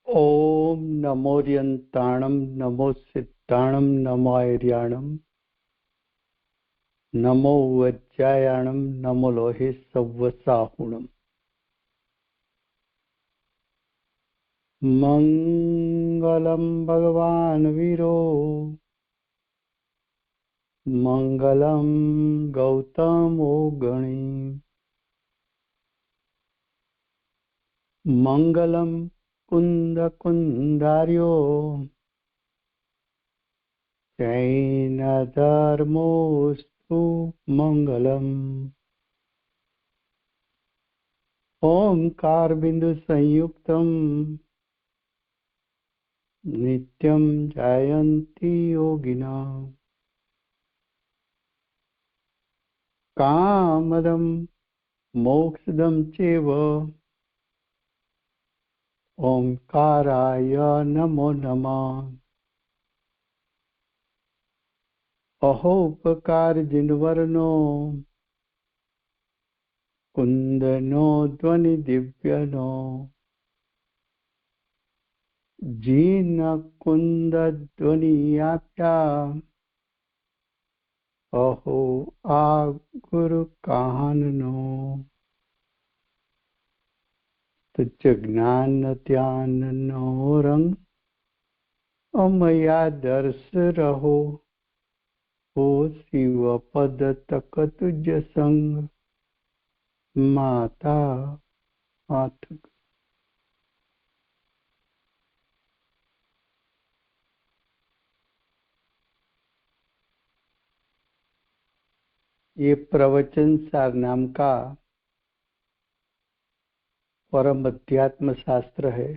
ओम नमोरियंताणम नमो सिद्धाणम नमो आर्याणम नमो वज्रायाणम नमो लोहे सव्वसाहुणम। मंगलम भगवान वीरो मंगलम गौतमो गणी मंगलम कुंद कुंदार्यो जैन धर्मोस्तु मंगलम। ओंकार बिंदु संयुक्तम नित्यं जायन्ति योगिना कामदं मोक्षदं चैव। ओंकाराय नमो नमः। अहोपकार जिनवर्णो कुंदनो ध्वनि दिव्यनो जीन कुंद ध्वनियाप्या अहो आ गुरु काननो। तुझ ज्ञान ध्यान नो रंग अमया दर्श रहो हो शिव पद तक तुझ संग माता हाथ। ये प्रवचन सार नाम का परम अध्यात्म शास्त्र है।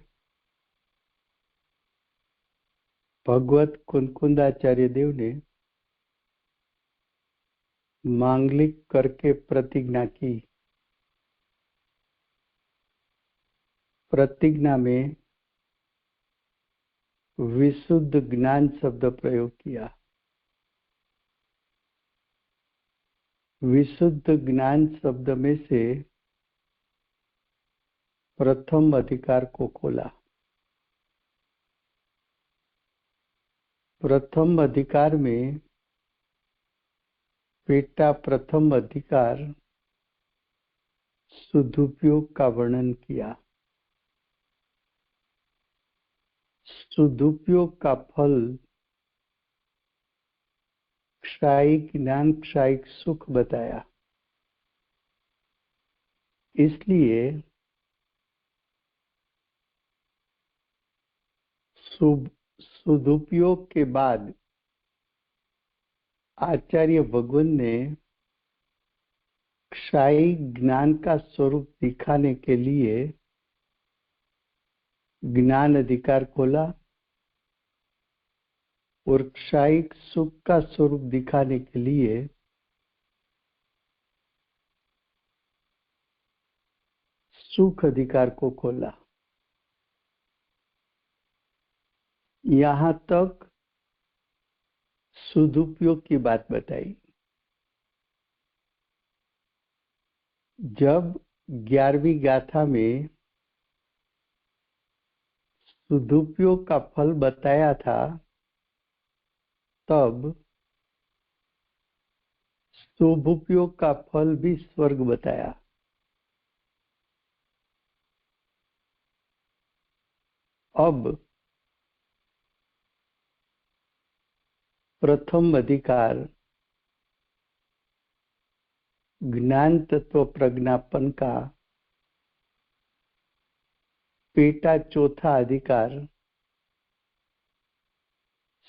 भगवत कुनकुंदाचार्य देव ने मांगलिक करके प्रतिज्ञा की। प्रतिज्ञा में विशुद्ध ज्ञान शब्द प्रयोग किया। विशुद्ध ज्ञान शब्द में से प्रथम अधिकार को खोला। प्रथम अधिकार में पेटा प्रथम अधिकार सदुपयोग का वर्णन किया। सदुपयोग का फल क्षायिक ज्ञान क्षायिक सुख बताया। इसलिए सदुपयोग के बाद आचार्य भगवान ने क्षायिक ज्ञान का स्वरूप दिखाने के लिए ज्ञान अधिकार खोला और क्षायिक सुख का स्वरूप दिखाने के लिए सुख अधिकार को खोला। यहां तक सदुपयोग की बात बताई। जब 11वीं गाथा में सदुपयोग का फल बताया था, तब शुभोपयोग का फल भी स्वर्ग बताया। अब प्रथम अधिकार ज्ञान तत्व प्रज्ञापन का पेटा चौथा अधिकार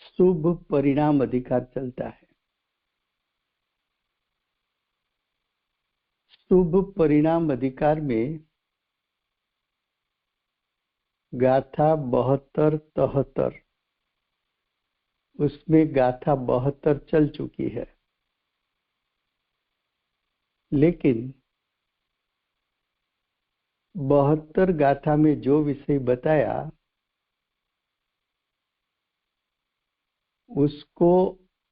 शुभ परिणाम अधिकार चलता है। शुभ परिणाम अधिकार में गाथा 72-73, उसमें गाथा 72 चल चुकी है, लेकिन 72 गाथा में जो विषय बताया उसको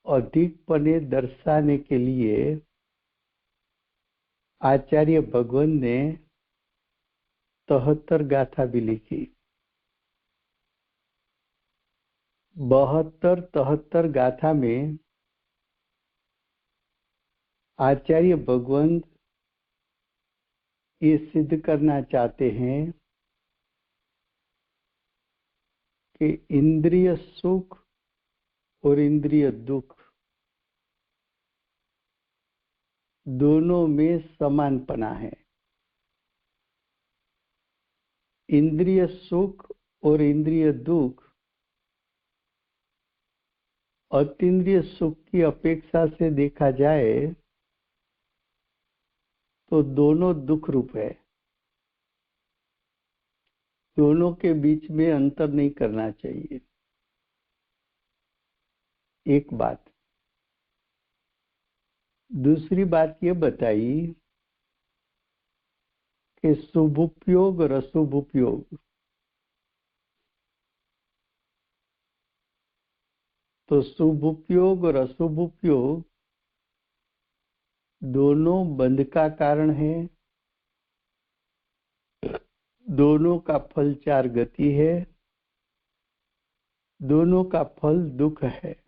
अधिक पने दर्शाने के लिए आचार्य भगवान ने 73 गाथा भी लिखी। 72-73 गाथा में आचार्य भगवान ये सिद्ध करना चाहते हैं कि इंद्रिय सुख और इंद्रिय दुख दोनों में समानपना है। इंद्रिय सुख और इंद्रिय दुख अतीन्द्रिय सुख की अपेक्षा से देखा जाए तो दोनों दुख रूप है। दोनों के बीच में अंतर नहीं करना चाहिए। एक बात। दूसरी बात ये बताई कि शुभोपयोग और अशुभोपयोग, तो शुभोपयोग और अशुभोपयोग दोनों बंध का कारण है। दोनों का फल 4 गति है। दोनों का फल दुख है।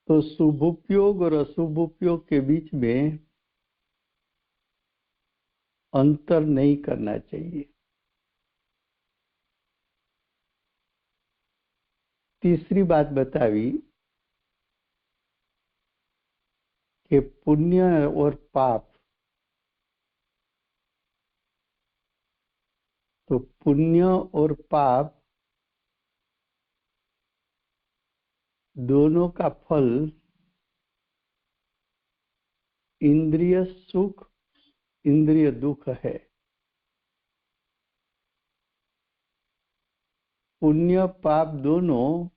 तो शुभोपयोग और अशुभोपयोग के बीच में अंतर नहीं करना चाहिए। तीसरी बात बताई कि पुण्य और पाप, तो पुण्य और पाप दोनों का फल इंद्रिय सुख इंद्रिय दुख है। पुण्य पाप दोनों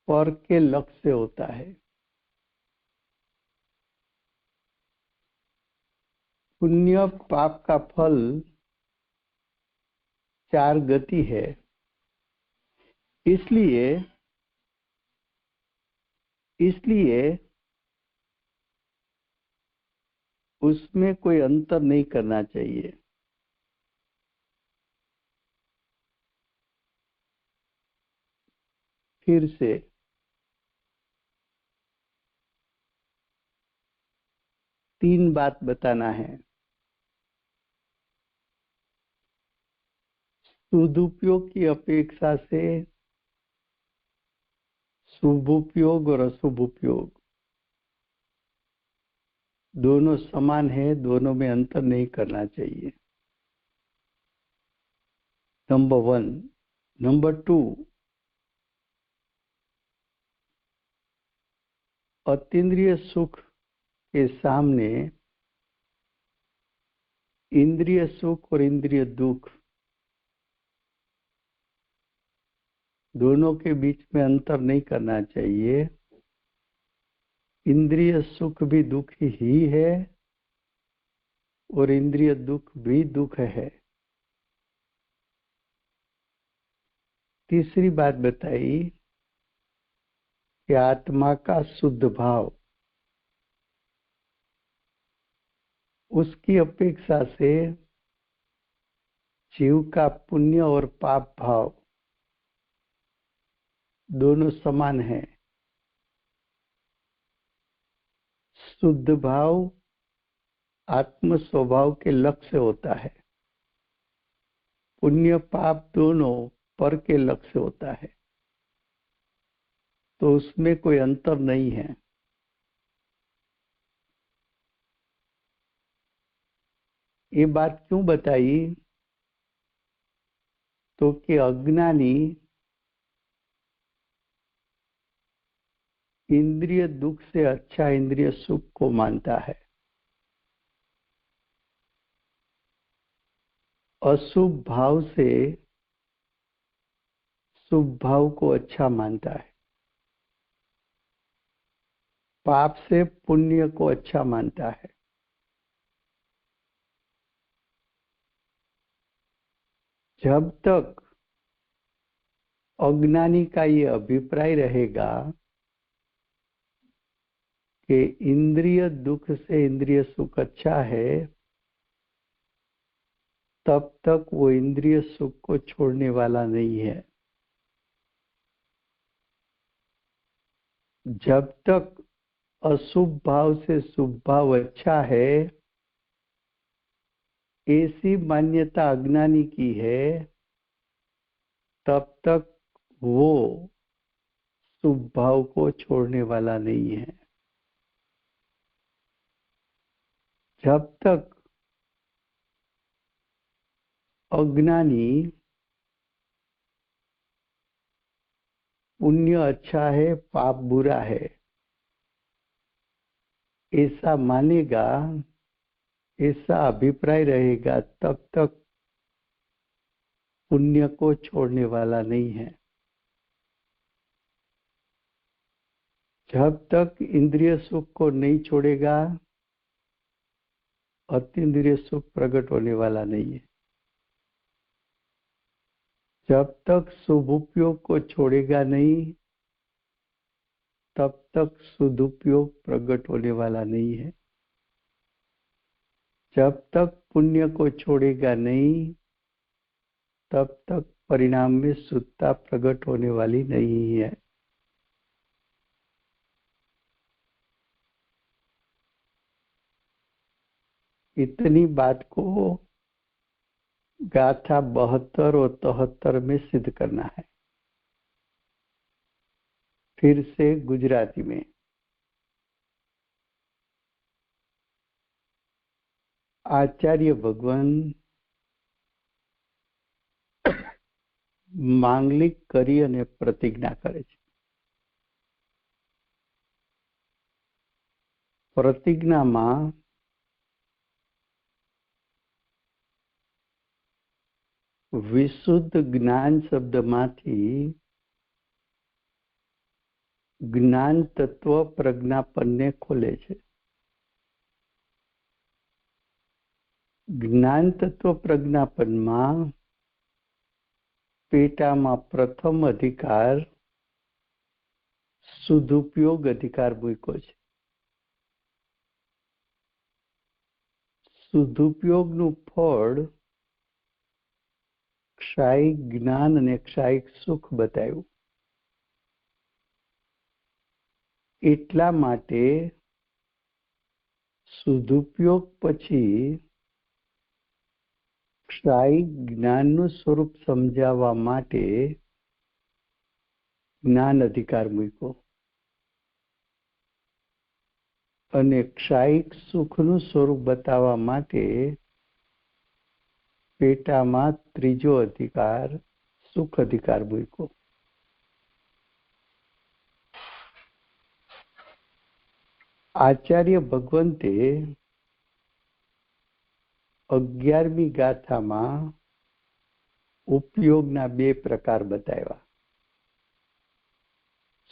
पर के लक्ष्य से होता है। पुण्य पाप का फल 4 गति है। इसलिए उसमें कोई अंतर नहीं करना चाहिए। फिर से 3 बात बताना है। सदुपयोग की अपेक्षा से शुभोपयोग और अशुभोपयोग दोनों समान है। दोनों में अंतर नहीं करना चाहिए। नंबर 1। नंबर 2, अतीन्द्रिय सुख के सामने इंद्रिय सुख और इंद्रिय दुख दोनों के बीच में अंतर नहीं करना चाहिए। इंद्रिय सुख भी दुख ही है और इंद्रिय दुख भी दुख है। तीसरी बात बताई कि आत्मा का शुद्ध भाव उसकी अपेक्षा से जीव का पुण्य और पाप भाव दोनों समान है। शुद्ध भाव आत्म स्वभाव के लक्ष्य होता है। पुण्य पाप दोनों पर के लक्ष्य होता है। तो उसमें कोई अंतर नहीं है। ये बात क्यों बताई? तो कि अज्ञानी इंद्रिय दुख से अच्छा इंद्रिय सुख को मानता है। अशुभ भाव से शुभ भाव को अच्छा मानता है। पाप से पुण्य को अच्छा मानता है। जब तक अज्ञानी का ये अभिप्राय रहेगा कि इंद्रिय दुख से इंद्रिय सुख अच्छा है, तब तक वो इंद्रिय सुख को छोड़ने वाला नहीं है। जब तक अशुभ भाव से शुभ भाव अच्छा है, ऐसी मान्यता अज्ञानी की है, तब तक वो शुभ भाव को छोड़ने वाला नहीं है। जब तक अज्ञानी पुण्य अच्छा है पाप बुरा है ऐसा मानेगा, ऐसा अभिप्राय रहेगा, तब तक पुण्य को छोड़ने वाला नहीं है। जब तक इंद्रिय सुख को नहीं छोड़ेगा, अतीन्द्रिय सुख प्रकट होने वाला नहीं है। जब तक शुभ उपयोग को छोड़ेगा नहीं, तब तक सदुपयोग प्रकट होने वाला नहीं है। जब तक पुण्य को छोड़ेगा नहीं, तब तक परिणाम में शुद्धता प्रकट होने वाली नहीं है। इतनी बात को गाथा 72 और 73 में सिद्ध करना है। फिर से गुजराती में। आचार्य भगवान માંગલિક કરી અને પ્રતિજ્ઞા કરે છે। પ્રતિજ્ઞામાં વિશુદ્ધ જ્ઞાન શબ્દમાંથી જ્ઞાન તત્વ પ્રજ્ઞાપનને ખોલે છે। જ્ઞાન તત્વ પ્રજ્ઞાપનમાં પેટામાં પ્રથમ અધિકાર સદુપયોગ અધિકાર મૂક્યો છે। સદુપયોગનું ફળ ક્ષાયિક જ્ઞાન અને ક્ષાયિક સુખ બતાવ્યું। એટલા માટે સદુપયોગ પછી ક્ષાયિક જ્ઞાનનું સ્વરૂપ સમજાવવા માટે જ્ઞાન અધિકાર મૂક્યો અને ક્ષાયિક સુખનું સ્વરૂપ બતાવવા માટે પેટામાં ત્રીજો અધિકાર સુખ અધિકાર મૂક્યો। આચાર્ય ભગવંતે 11મી ગાથામાં ઉપયોગના બે પ્રકાર બતાવ્યા,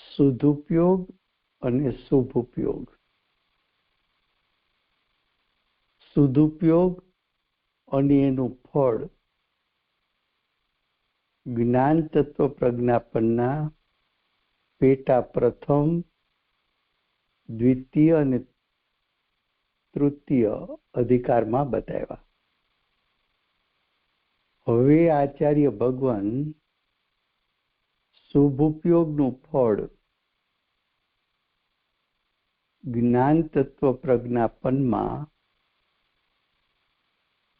સદુપયોગ અને શુભ ઉપયોગ। સદુપયોગ અને એનું ફળ જ્ઞાન તત્વ પ્રજ્ઞાપનના પેટા પ્રથમ, દ્વિતીય અને તૃતીય અધિકારમાં બતાવ્યા। હવે આચાર્ય ભગવાન શુભ ઉપયોગનું ફળ જ્ઞાન તત્વ પ્રજ્ઞાપનમાં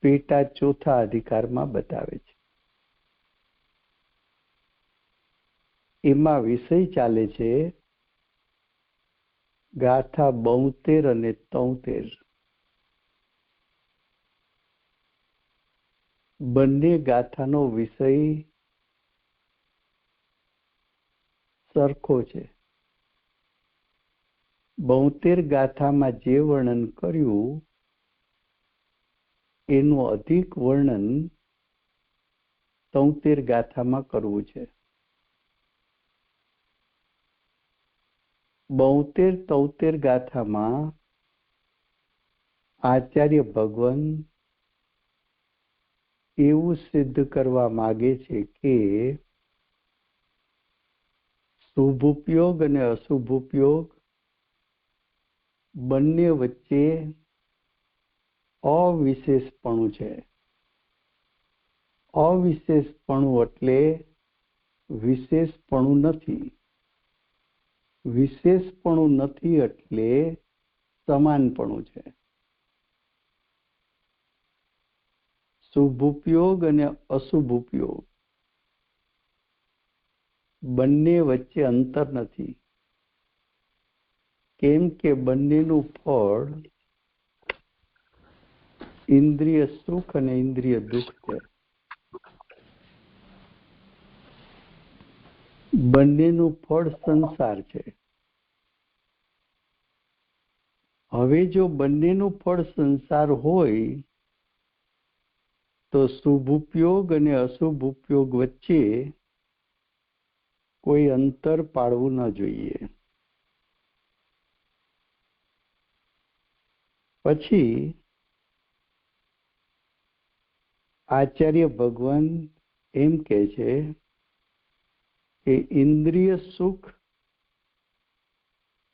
પેટા ચોથા અધિકારમાં બતાવે છે। એમાં વિષય ચાલે છે ગાથા 72 અને 73। બંને ગાથાનો વિષય સરખો છે। 72 ગાથામાં જે વર્ણન કર્યું એનું અધિક વર્ણન 73 ગાથામાં કરવું છે। 72-73 ગાથામાં આચાર્ય ભગવાન એવું સિદ્ધ કરવા માંગે છે કે શુભ ઉપયોગ અને અશુભ ઉપયોગ બંને વચ્ચે અવિશેષપણું છે. અવિશેષપણું એટલે વિશેષપણું નથી. વિશેષપણું નથી એટલે સમાનપણું છે. શુભ ઉપયોગ અને અશુભ ઉપયોગ બંને વચ્ચે અંતર નથી. કેમ કે બંનેનું ફળ ઇન્દ્રિય સુખ અને ઇન્દ્રિય દુઃખ છે. બંનેનું ફળ સંસાર છે. હવે જો બંનેનું ફળ સંસાર હોય તો શુભ ઉપયોગ અને અશુભ ઉપયોગ વચ્ચે કોઈ અંતર પાડવું ન જોઈએ. પછી આચાર્ય ભગવાન એમ કહે છે કે ઇન્દ્રિય સુખ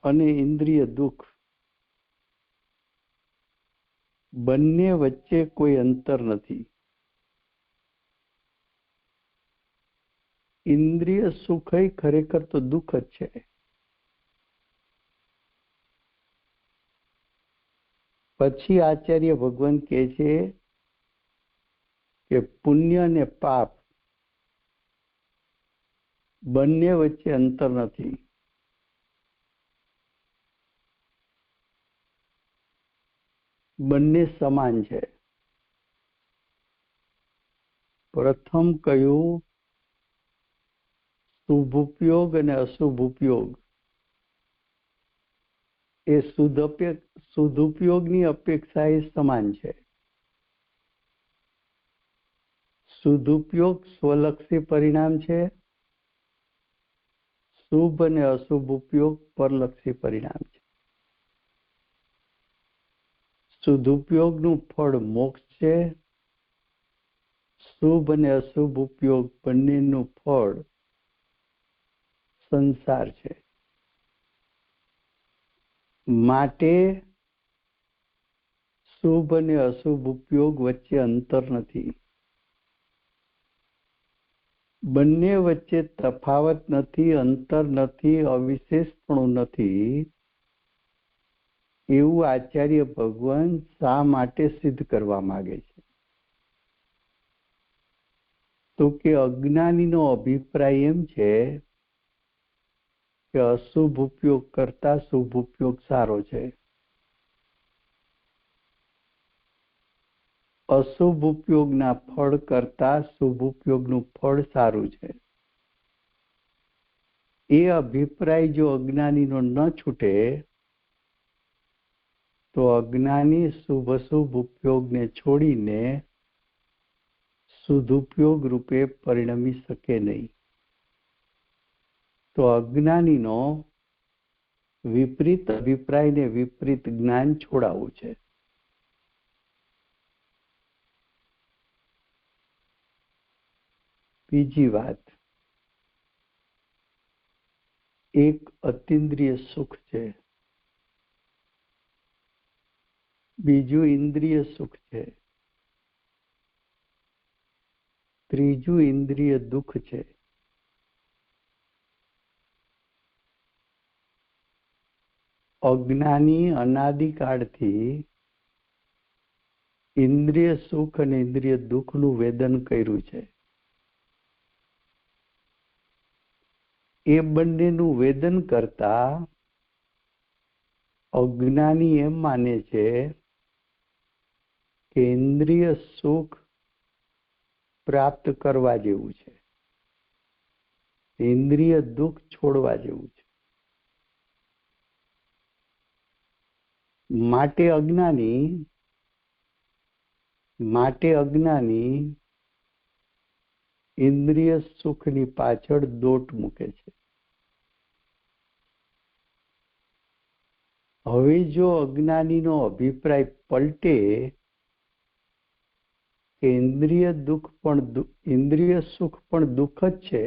અને ઇન્દ્રિય દુઃખ બંને વચ્ચે કોઈ અંતર નથી. ઇન્દ્રિય સુખ ખરેખર તો દુઃખ જ છે. પછી આચાર્ય ભગવાન કહે છે કે પુણ્ય અને પાપ બંને વચ્ચે અંતર નથી. બંને સમાન છે. પ્રથમ કયું શુભ ઉપયોગ અને અશુભ ઉપયોગ એ સદુપયોગની અપેક્ષા એ સમાન છે. સદુપયોગ સ્વલક્ષી પરિણામ છે. શુભ અને અશુભ ઉપયોગ પરલક્ષી પરિણામ છે. સદુપયોગનું ફળ મોક્ષ છે. શુભ અને અશુભ ઉપયોગ બંનેનું ફળ સંસાર છે. માટે શુભ અને અશુભ ઉપયોગ વચ્ચે અંતર નથી. બંને વચ્ચે તફાવત નથી, અંતર નથી, અવિશેષપણું નથી. એવું આચાર્ય ભગવાન શા માટે સિદ્ધ કરવા માંગે છે? તો કે અજ્ઞાનીનો અભિપ્રાય એમ છે કે અશુભ ઉપયોગ કરતા શુભ ઉપયોગ સારો છે. અશુભ ઉપયોગના ફળ કરતા શુભ ઉપયોગનું ફળ સારું છે. એ અભિપ્રાય જો અજ્ઞાનીનો ન છૂટે તો અજ્ઞાની શુભ અશુભ ઉપયોગને છોડીને સદુપયોગ રૂપે પરિણમી શકે નહીં. તો અજ્ઞાનીનો વિપરીત અભિપ્રાયને વિપરીત જ્ઞાન છોડાવવું છે. બીજી વાત, એક અતિન્દ્રિય સુખ છે, બીજું ઇન્દ્રિય સુખ છે, ત્રીજું ઇન્દ્રિય દુઃખ છે. અજ્ઞાની અનાદિકાળથી ઇન્દ્રિય સુખ અને ઇન્દ્રિય દુઃખનું વેદન કર્યું છે. એ બંનેનું વેદન કરતા અજ્ઞાની એમ માને છે કે ઇન્દ્રિય સુખ પ્રાપ્ત કરવા જેવું છે, ઇન્દ્રિય દુઃખ છોડવા જેવું છે. માટે અજ્ઞાની ઇન્દ્રિય સુખની પાછળ દોટ મૂકે છે. હવે જો અજ્ઞાનીનો અભિપ્રાય પલટે કે ઇન્દ્રિય સુખ પણ દુઃખ જ છે,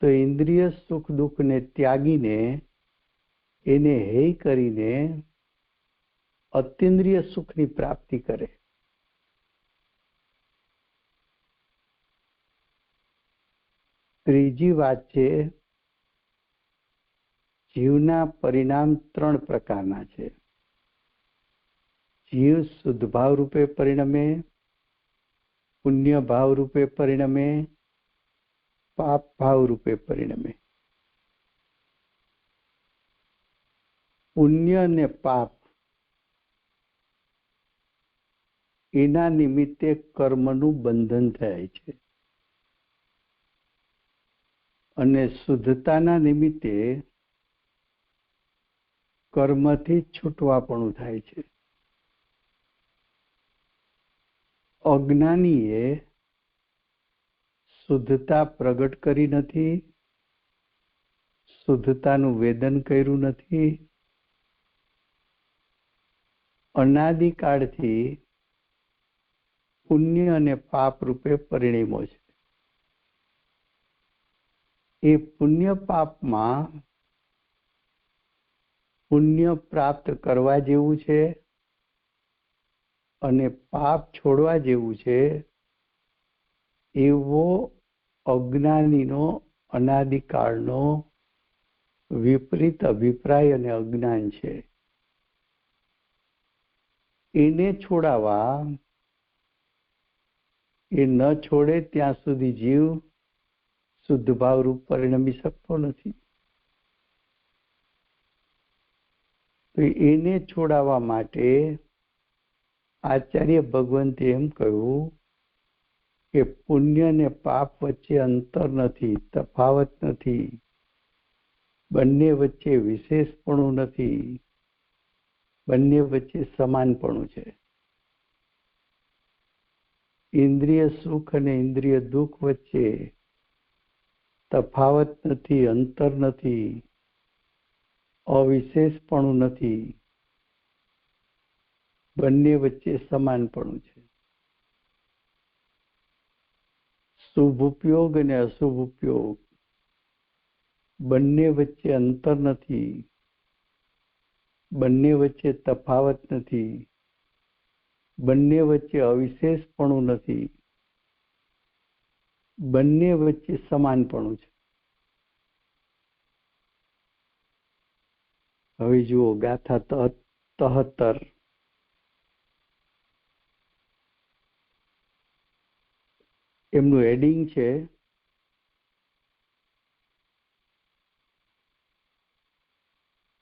તો ઇન્દ્રિય સુખ દુઃખને ત્યાગીને એને હેય કરીને અતિન્દ્રિય સુખની પ્રાપ્તિ કરે. ત્રીજી વાત છે, જીવના પરિણામ 3 પ્રકારના છે. જીવ શુદ્ધ ભાવ રૂપે પરિણમે, પુણ્ય ભાવ રૂપે પરિણમે, પાપ ભાવ રૂપે પરિણમે. પુણ્ય અને પાપ એના નિમિત્તે કર્મનું બંધન થાય છે અને શુદ્ધતાના નિમિત્તે કર્મથી છૂટવાપણું થાય છે. અજ્ઞાનીએ શુદ્ધતા પ્રગટ કરી નથી, શુદ્ધતાનું વેદન કર્યું નથી. અનાદિકાળથી પુણ્ય અને પાપ રૂપે પરિણમ્યો છે. એ પુણ્ય પાપમાં પુણ્ય પ્રાપ્ત કરવા જેવું છે અને પાપ છોડવા જેવું છે, એવો અજ્ઞાનીનો અનાદિકાળનો વિપરીત અભિપ્રાય અને અજ્ઞાન છે. એને છોડાવવા, એ ન છોડે ત્યાં સુધી જીવ શુદ્ધ ભાવ રૂપ પરિણમી શકતો નથી. તો એને છોડાવવા માટે આચાર્ય ભગવંતે એમ કહ્યું કે પુણ્ય અને પાપ વચ્ચે અંતર નથી, તફાવત નથી, બંને વચ્ચે વિશેષપણું નથી, બંને વચ્ચે સમાનપણું છે. ઇન્દ્રિય સુખ અને ઇન્દ્રિય દુઃખ વચ્ચે તફાવત નથી, અંતર નથી, અવિશેષપણું નથી, બંને વચ્ચે સમાનપણું છે. શુભ ઉપયોગ અને અશુભ ઉપયોગ બંને વચ્ચે અંતર નથી, બંને વચ્ચે તફાવત નથી, બંને વચ્ચે અવિશેષપણું નથી, બંને વચ્ચે સમાનપણું છે. હવે જુઓ ગાથા 73. એમનું હેડિંગ છે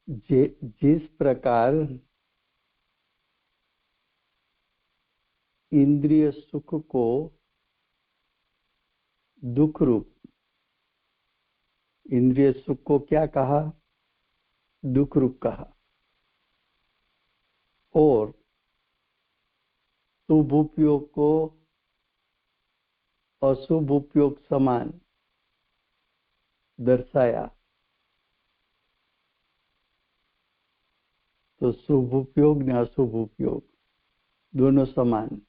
जिस प्रकार इंद्रिय सुख को दुख रूप, इंद्रिय सुख को क्या कहा? दुख रूप कहा. और शुभ उपयोग को अशुभ उपयोग समान दर्शाया. तो शुभ उपयोग ने अशुभ उपयोग दोनों समान,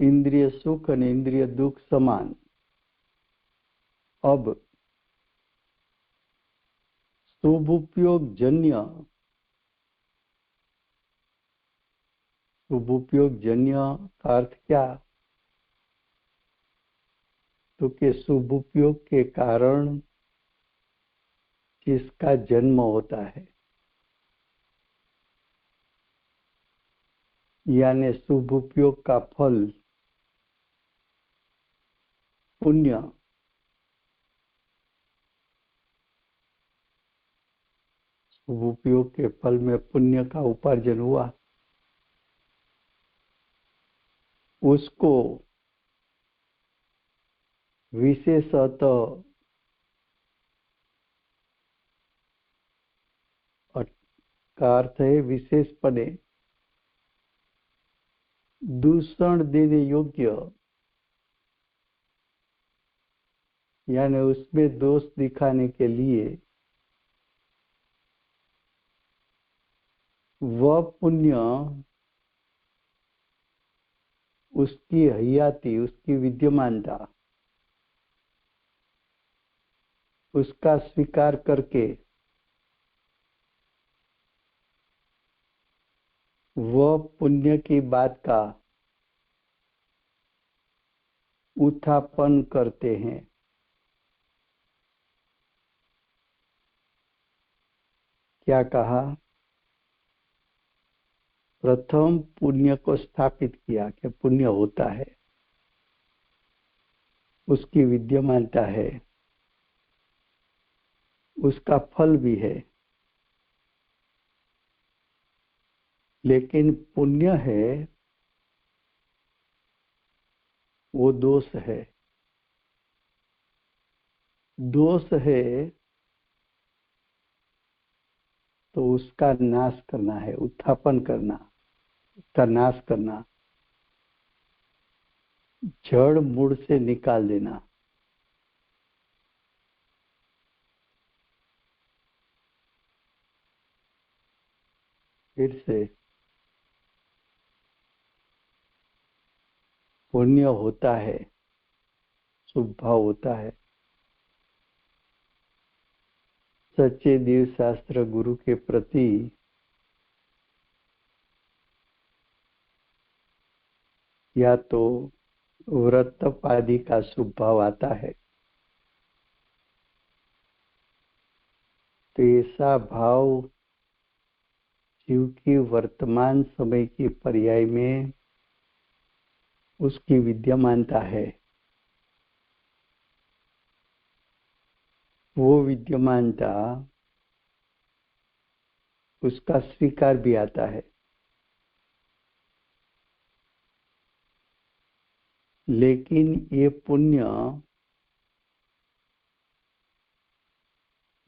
इंद्रिय सुख और इंद्रिय दुख समान. अब शुभ उपयोग जन्य, शुभ उपयोग जन्य का अर्थ क्या? तो कि शुभ उपयोग के कारण जिसका जन्म होता है, यानी शुभ उपयोग का फल पुण्य, शुभ उपयोग के फल में पुण्य का उपार्जन हुआ, उसको विशेषतः का अर्थ है विशेषपणे दूषण देने योग्य, यानी उसमें दोष दिखाने के लिए वह पुण्य उसकी हयाती, उसकी विद्यमानता, उसका स्वीकार करके वह पुण्य की बात का उत्थापन करते हैं। क्या कहा? प्रथम पुण्य को स्थापित किया कि पुण्य होता है, उसकी विद्यमानता है, उसका फल भी है। लेकिन पुण्य है वो दोष है। दोष है तो उसका नाश करना है, उत्थापन करना, उसका नाश करना, जड़ मूल से निकाल देना। फिर से पुण्य होता है, शुभ भाव होता है। सच्चे देव शास्त्र गुरु के प्रति या तो व्रत आदि का शुभ भाव आता है, तो ऐसा भाव जीव की वर्तमान समय की पर्याय में उसकी विद्यमानता है। वो विद्यमानता उसका स्वीकार भी आता है। लेकिन ये पुण्य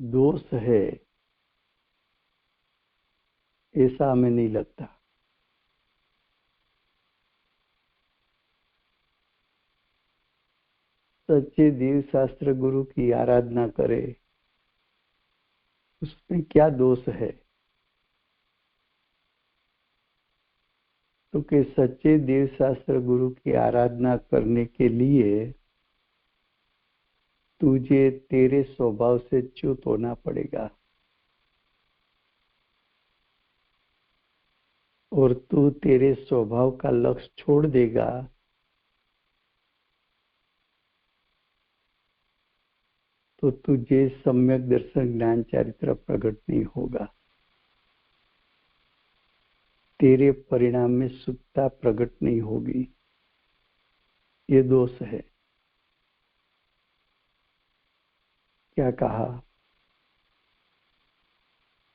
दोष है ऐसा हमें नहीं लगता। सच्चे देव शास्त्र गुरु की आराधना करे, उसमें क्या दोष है? तो कि सच्चे देव शास्त्र गुरु की आराधना करने के लिए तुझे तेरे स्वभाव से च्युत होना पड़ेगा, और तू तेरे स्वभाव का लक्ष्य छोड़ देगा तो तुझे सम्यक दर्शन ज्ञान चारित्र प्रकट नहीं होगा। तेरे परिणाम में शुद्धता प्रकट नहीं होगी। ये दोष है। क्या कहा?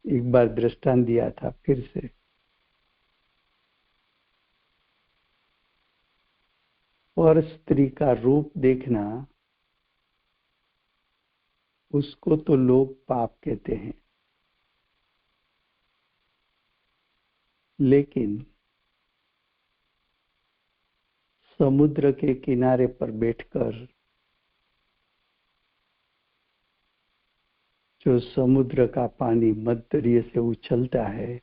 एक बार दृष्टांत दिया था, फिर से। और स्त्री का रूप देखना, उसको तो लोग पाप कहते हैं। लेकिन समुद्र के किनारे पर बैठकर जो समुद्र का पानी मध्य से उछलता है,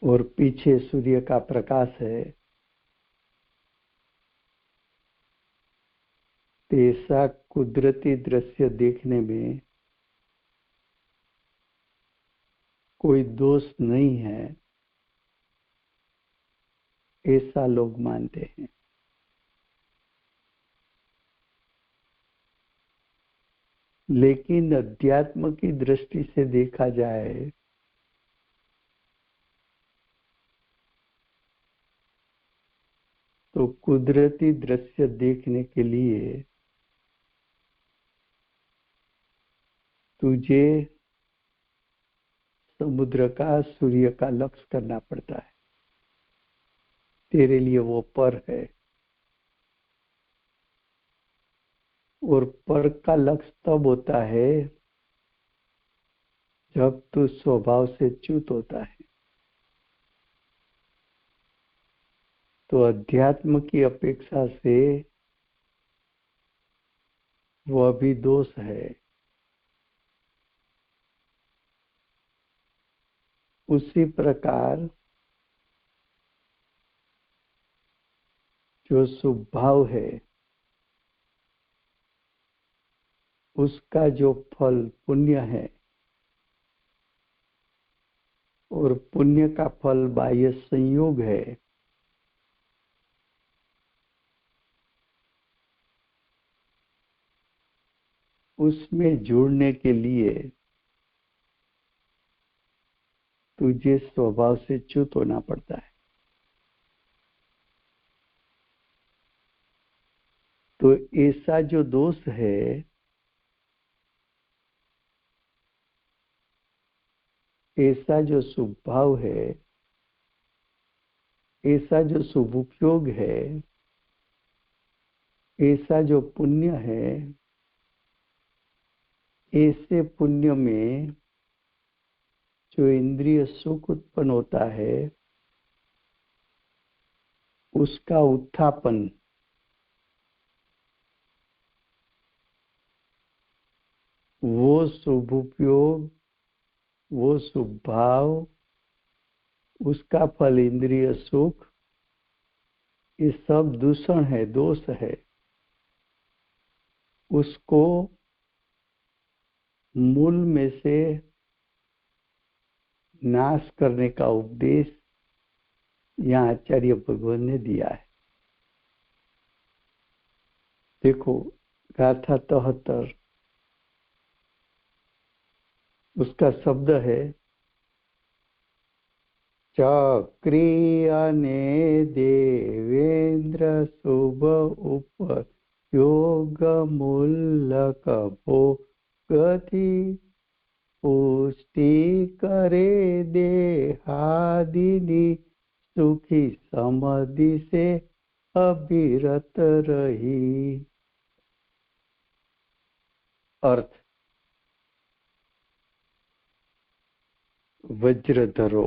और पीछे सूर्य का प्रकाश है, ऐसा कुदरती दृश्य देखने में कोई दोष नहीं है, ऐसा लोग मानते हैं। लेकिन अध्यात्म की दृष्टि से देखा जाए तो कुदरती दृश्य देखने के लिए तुझे समुद्र का, सूर्य का लक्ष्य करना पड़ता है। तेरे लिए वो पर है, और पर का लक्ष्य तब होता है जब तू स्वभाव से च्युत होता है। तो अध्यात्म की अपेक्षा से वह भी दोष है। उसी प्रकार जो शुभ भाव है, उसका जो फल पुण्य है, और पुण्य का फल बाह्य संयोग है। उसमें जुड़ने के लिए तुझे स्वभाव से च्युत होना पड़ता है। तो ऐसा जो दोष है, ऐसा जो स्वभाव है, ऐसा जो शुभ उपयोग है, ऐसा जो पुण्य है, ऐसे पुण्य में जो इंद्रिय सुख उत्पन्न होता है, उसका उत्थापन, वो शुभ उपयोग, वो शुभ भाव, उसका फल इंद्रिय सुख, ये सब दूषण है, दोष है। उसको मूल में से नाश करने का उपदेश यहाँ आचार्य भगवान ने दिया है। देखो, गाथा 73 उसका शब्द है, चक्रियने देवेंद्र शुभ उपयोग मूलक भोगति पुष्टि करे देहादिनी सुखी समधि से अविरत रही। अर्थ, वज्रधरो,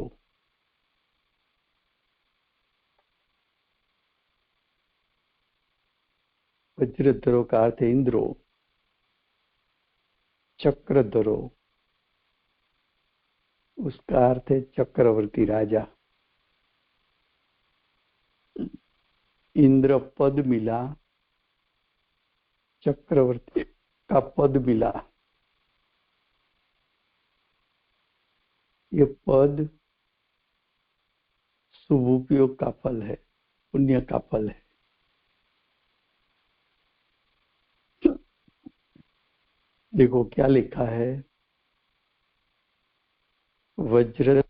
वज्रधरो का अर्थ है इंद्रो, चक्रधरो उसका अर्थ है चक्रवर्ती राजा। इंद्र पद मिला, चक्रवर्ती का पद मिला। ये पद शुभ उपयोग का फल है, पुण्य का फल है। देखो क्या लिखा है, वज्र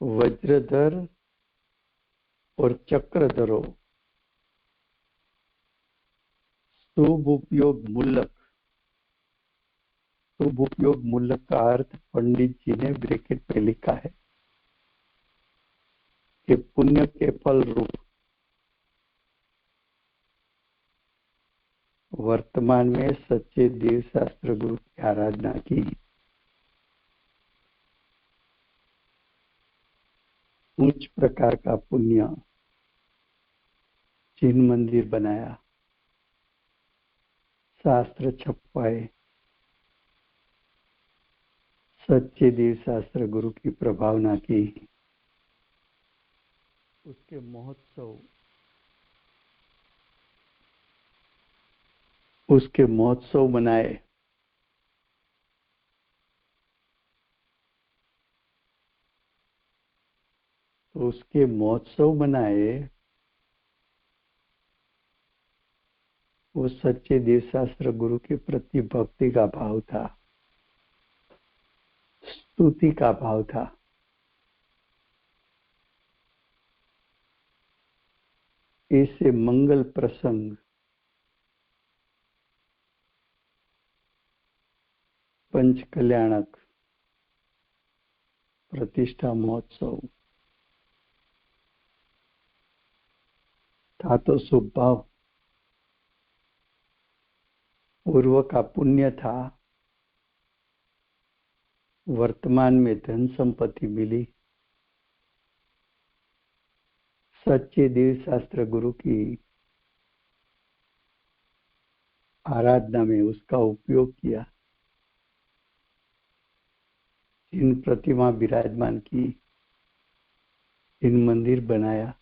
वज्रधर और चक्रधरो शुभ उपयोग मूलक। शुभ उपयोग मूलक का अर्थ पंडित जी ने ब्रैकेट पे लिखा है कि पुण्य के फल रूप वर्तमान में सच्चे देव शास्त्र गुरु की आराधना की, उच्च प्रकार का पुण्य, चिन्ह मंदिर बनाया, शास्त्र छपवाए, सच्चे देव शास्त्र गुरु की प्रभावना की, उसके महोत्सव बनाए, तो उसके महोत्सव बनाए, वो सच्चे देव शास्त्र गुरु के प्रति भक्ति का भाव था, स्तुति का भाव था। ऐसे मंगल प्रसंग, पंच कल्याणक, प्रतिष्ठा महोत्सव था तो शुभ भाव, पूर्व का पुण्य था, वर्तमान में धन संपत्ति मिली, सच्चे देव शास्त्र गुरु की आराधना में उसका उपयोग किया, इन प्रतिमा विराजमान की, इन मंदिर बनाया,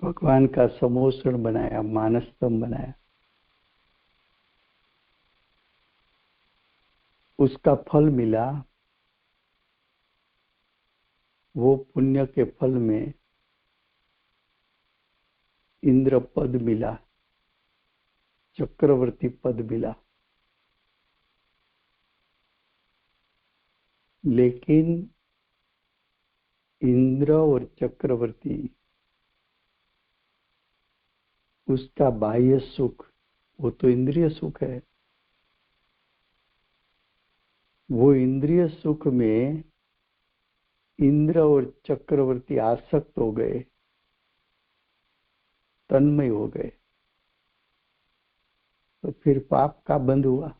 भगवान का समोषण बनाया, मानस्तंभ बनाया, उसका फल मिला। वो पुण्य के फल में इंद्र पद मिला, चक्रवर्ती पद मिला। लेकिन इंद्र और चक्रवर्ती, उसका बाह्य सुख वो तो इंद्रिय सुख है। वो इंद्रिय सुख में इंद्र और चक्रवर्ती आसक्त हो गए, तन्मय हो गए, तो फिर पाप का बंध हुआ।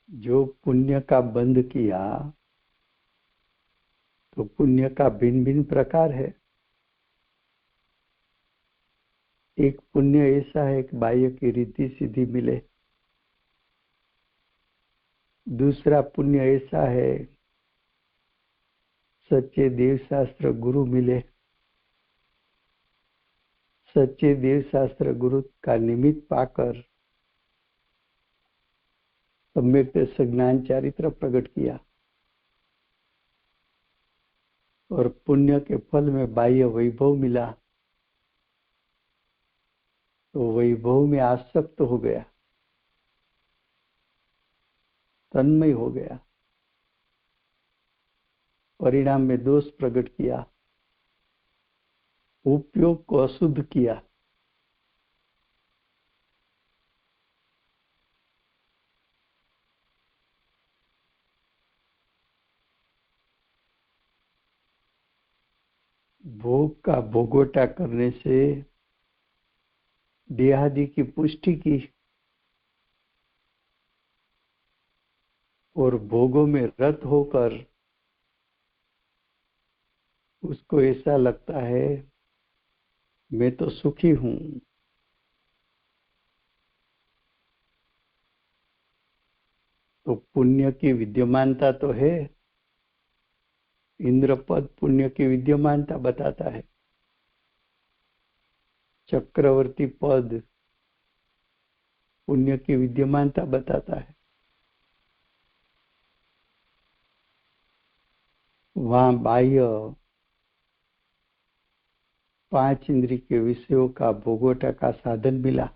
जो पुण्य का बंध किया, तो पुण्य का भिन्न भिन्न प्रकार है। एक पुण्य ऐसा है कि बाह्य की रिद्धि सिद्धि मिले। दूसरा पुण्य ऐसा है, सच्चे देव शास्त्र गुरु मिले। सच्चे देव शास्त्र गुरु का निमित्त पाकर सम्यक ज्ञान चारित्र प्रकट किया, और पुण्य के फल में बाह्य वैभव मिला, तो वैभव में आसक्त हो गया, तन्मय हो गया। परिणाम में दोष प्रकट किया, उपयोग को अशुद्ध किया। भोग का भोगवटा करने से देहादि की पुष्टि की, और भोगों में रत होकर उसको ऐसा लगता है मैं तो सुखी हूं। तो पुण्य की विद्यमानता तो है, इंद्रपद पुण्य की विद्यमानता बताता है। चक्रवर्ती पद पुण्य की विद्यमानता बताता है। वहां बाह्य 5 इंद्रिय के विषयों का भोगवटा का साधन मिला,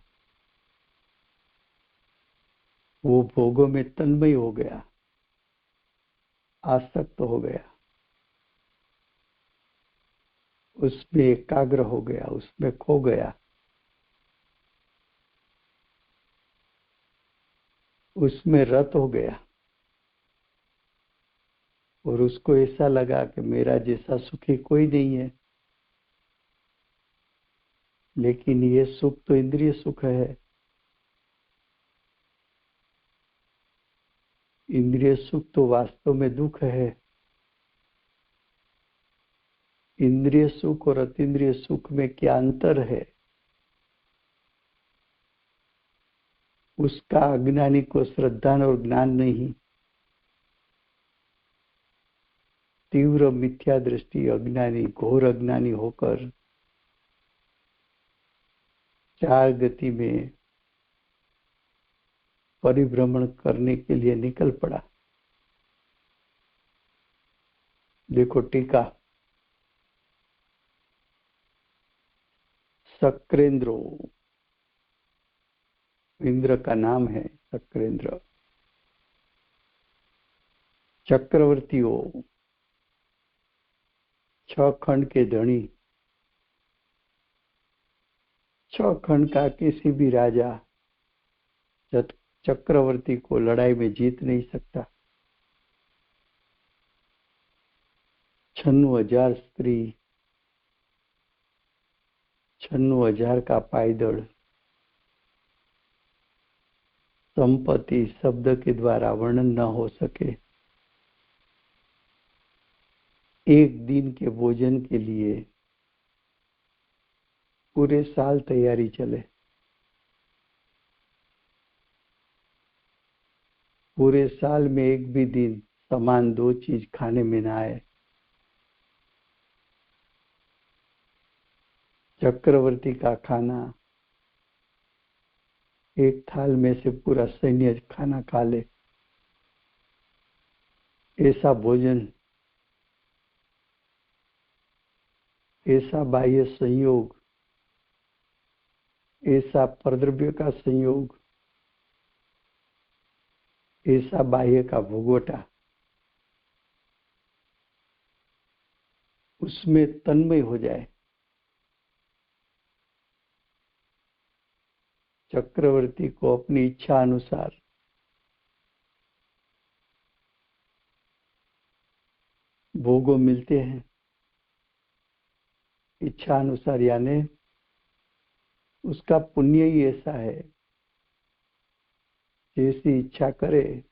वो भोगों में तन्मय हो गया, आसक्त हो गया, उसमें एकाग्र हो गया, उसमें खो गया, उसमें रत हो गया, और उसको ऐसा लगा कि मेरा जैसा सुखी कोई नहीं है। लेकिन ये सुख तो इंद्रिय सुख है। इंद्रिय सुख तो वास्तव में दुख है। इंद्रिय सुख और अतीन्द्रिय सुख में क्या अंतर है, उसका अज्ञानी को श्रद्धा और ज्ञान नहीं। तीव्र मिथ्या दृष्टि अज्ञानी, घोर अज्ञानी होकर 4 गति में परिभ्रमण करने के लिए निकल पड़ा। देखो टीका, शक्रेंद्रो, इंद्र का नाम है शक्रेंद्र। चक्रवर्तियों, 6 खंड के धनी। 6 खंड का किसी भी राजा चक्रवर्ती को लड़ाई में जीत नहीं सकता। 96,000 स्त्री, 96,000 का पायदल, संपत्ति शब्द के द्वारा वर्णन न हो सके। एक दिन के भोजन के लिए पूरे साल तैयारी चले। पूरे साल में एक भी दिन समान दो चीज खाने में ना आए। चक्रवर्ती का खाना, एक थाल में से पूरा सैन्य खाना खा ले, ऐसा भोजन, ऐसा बाह्य संयोग, ऐसा परद्रव्य का संयोग, ऐसा बाह्य का भोगवटा, उसमें तन्मय हो जाए। चक्रवर्ती को अपनी इच्छा अनुसार भोगों मिलते हैं, इच्छा अनुसार, यानी उसका पुण्य ही ऐसा है, जैसी इच्छा करे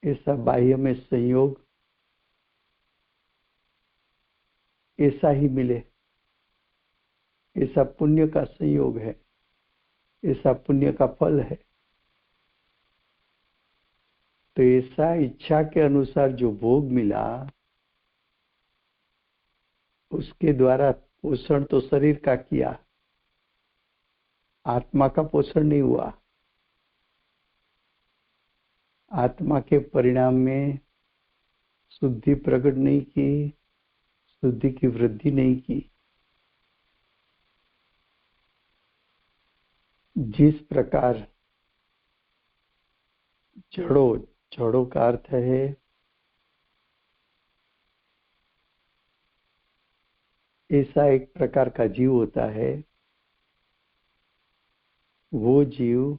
ऐसा बाह्य में संयोग ऐसा ही मिले। ऐसा पुण्य का संयोग है, ऐसा पुण्य का फल है। तो ऐसा इच्छा के अनुसार जो भोग मिला, उसके द्वारा पोषण तो शरीर का किया, आत्मा का पोषण नहीं हुआ। आत्मा के परिणाम में शुद्धि प्रकट नहीं की, शुद्धि की वृद्धि नहीं की। जिस प्रकार जड़ों, जड़ों का अर्थ है ऐसा एक प्रकार का जीव होता है, वो जीव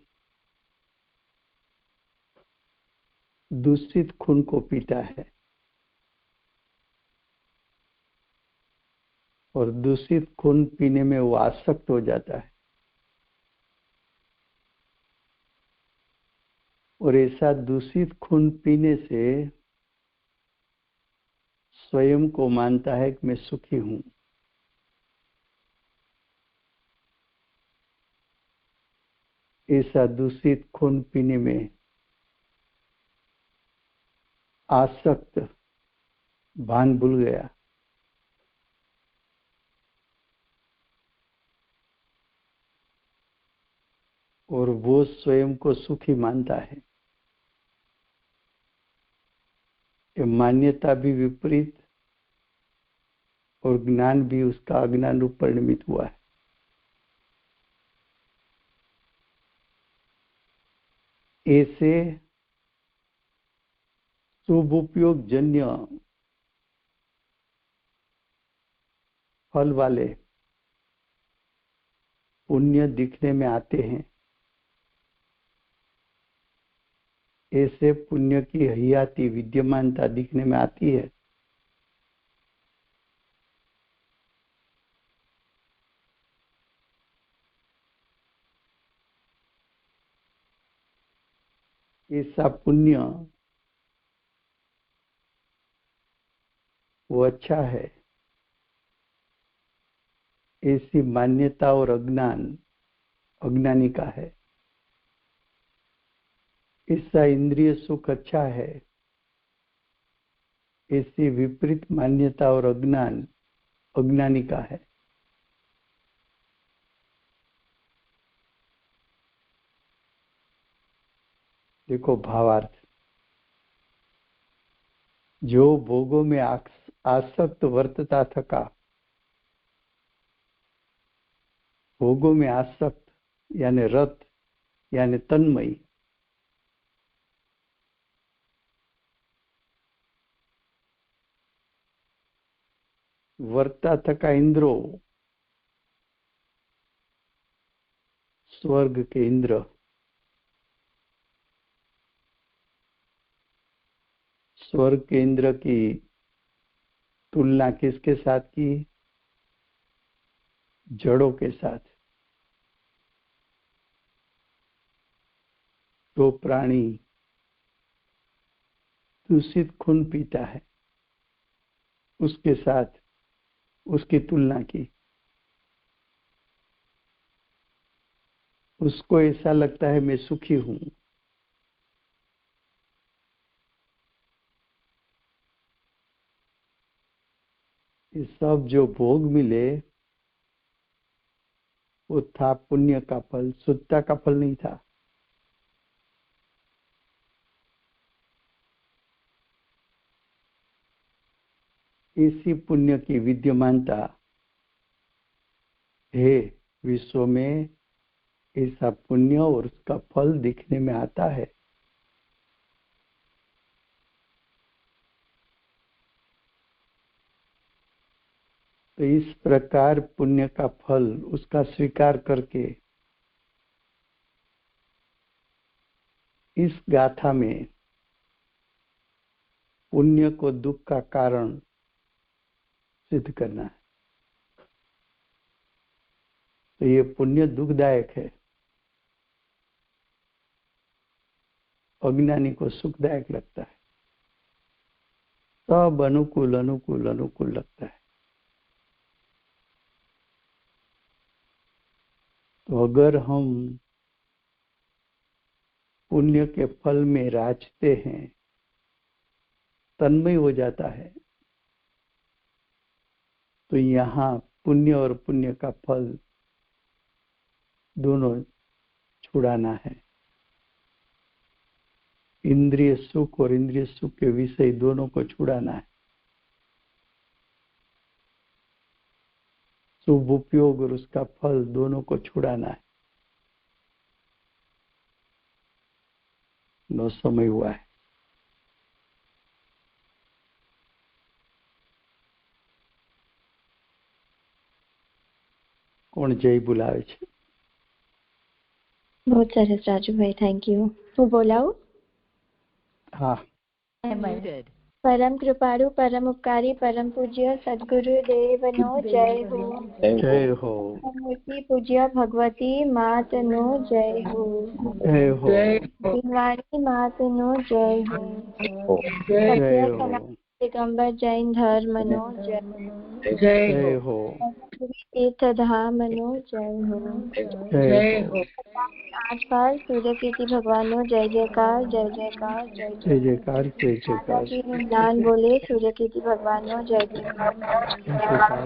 दूषित खून को पीता है और दूषित खून पीने में वो आसक्त हो जाता है। और ऐसा दूषित खून पीने से स्वयं को मानता है कि मैं सुखी हूं। ऐसा दूषित खून पीने में आसक्त भान भूल गया। और वो स्वयं को सुखी मानता है। ये मान्यता भी विपरीत और ज्ञान भी उसका अज्ञान रूप परिणमित हुआ है। ऐसे शुभ उपयोग जन्य फल वाले पुण्य दिखने में आते हैं। ऐसे पुण्य की हयाती विद्यमानता दिखने में आती है। ऐसा पुण्य वो अच्छा है। ऐसी मान्यता और अज्ञान अज्ञानी का है। ऐसा इंद्रिय सुख अच्छा है। ऐसी विपरीत मान्यता और अज्ञान अज्ञानी का है। देखो भावार्थ, जो भोगों में आसक्त वर्तता थका, भोगों में आसक्त यानी रत यानी तन्मयी, वर्ता थका इंद्रो, स्वर्ग के इंद्र, स्वर्ग के इंद्र की तुलना किसके साथ की? जड़ों के साथ। जो प्राणी दूषित खून पीता है उसके साथ उसकी तुलना की। उसको ऐसा लगता है मैं सुखी हूं। ये सब जो भोग मिले वो था पुण्य का फल, शुद्धता का फल नहीं था। इसी पुण्य की विद्यमानता है विश्व में, ऐसा पुण्य और उसका फल दिखने में आता है। तो इस प्रकार पुण्य का फल उसका स्वीकार करके इस गाथा में पुण्य को दुख का कारण सिद्ध करना है। तो ये पुण्य दुखदायक है, अज्ञानी को सुखदायक लगता है। सब अनुकूल अनुकूल अनुकूल लगता है। तो अगर हम पुण्य के फल में राजते हैं, तन्मय हो जाता है, तो यहाँ पुण्य और पुण्य का फल दोनों छुड़ाना है। इंद्रिय सुख और इंद्रिय सुख के विषय दोनों को छुड़ाना है। शुभ उपयोग और उसका फल दोनों को छुड़ाना है। नो समय हुआ है। કોણ જય બોલાવે છે? बहुत सरस राजूभाई, थैंक यू। હું બોલાવું? હા। परम कृपाळु परम उपकारी परम पूज्य सद्गुरु देवनो जय हो। जय हो। मूर्ति पूज्य भगवती मात नो जय हो। जय हो। दिवाणी मात नो जय हो। जय हो। दिगंबर जैन धर्म नो जय जय हो। तीर्थ धाम नो जय हो। जय हो। आज बार सूर्यकीर्ति भगवान नो जय जयकार जय जयकार जय जय जयकार जय जयकार। नाम बोले सूर्यकीर्ति भगवान नो जय जयकार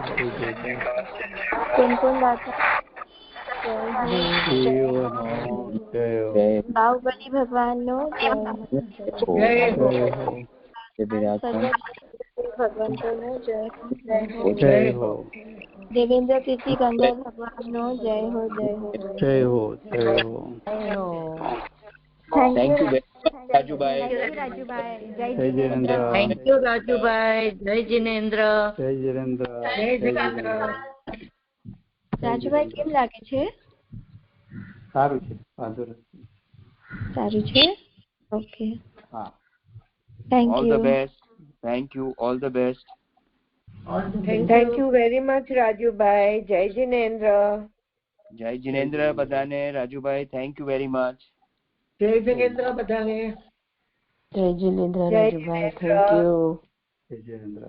जय जयकार। कौन कौन बात बाहुबली भगवान नो जय हो। भगवंतो नो जय हो। देवेंद्र कीर्ति गंगा भगवान नो जय हो जय हो जय हो जय हो। Thank you Rajubhai. जय जिनेंद्र। Thank you Rajubhai. जय जिनेंद्र। जय जिनेंद्र। जय जिनेंद्र। રાજુભાઈ કેમ લાગે છે? સારું છે, વાંધો નથી। સારું છે, ઓકે, હા। Thank All you. the best. Thank you. All the best. Thank you very much Rajubhai. જય જીનેન્દ્ર। જય जिनेंद्र બધાને। Rajubhai thank you very much. જય જીનેન્દ્ર બધાને। જય જીનેન્દ્ર રાજુભાઈ, થેન્ક યુ। જય જીનેન્દ્ર।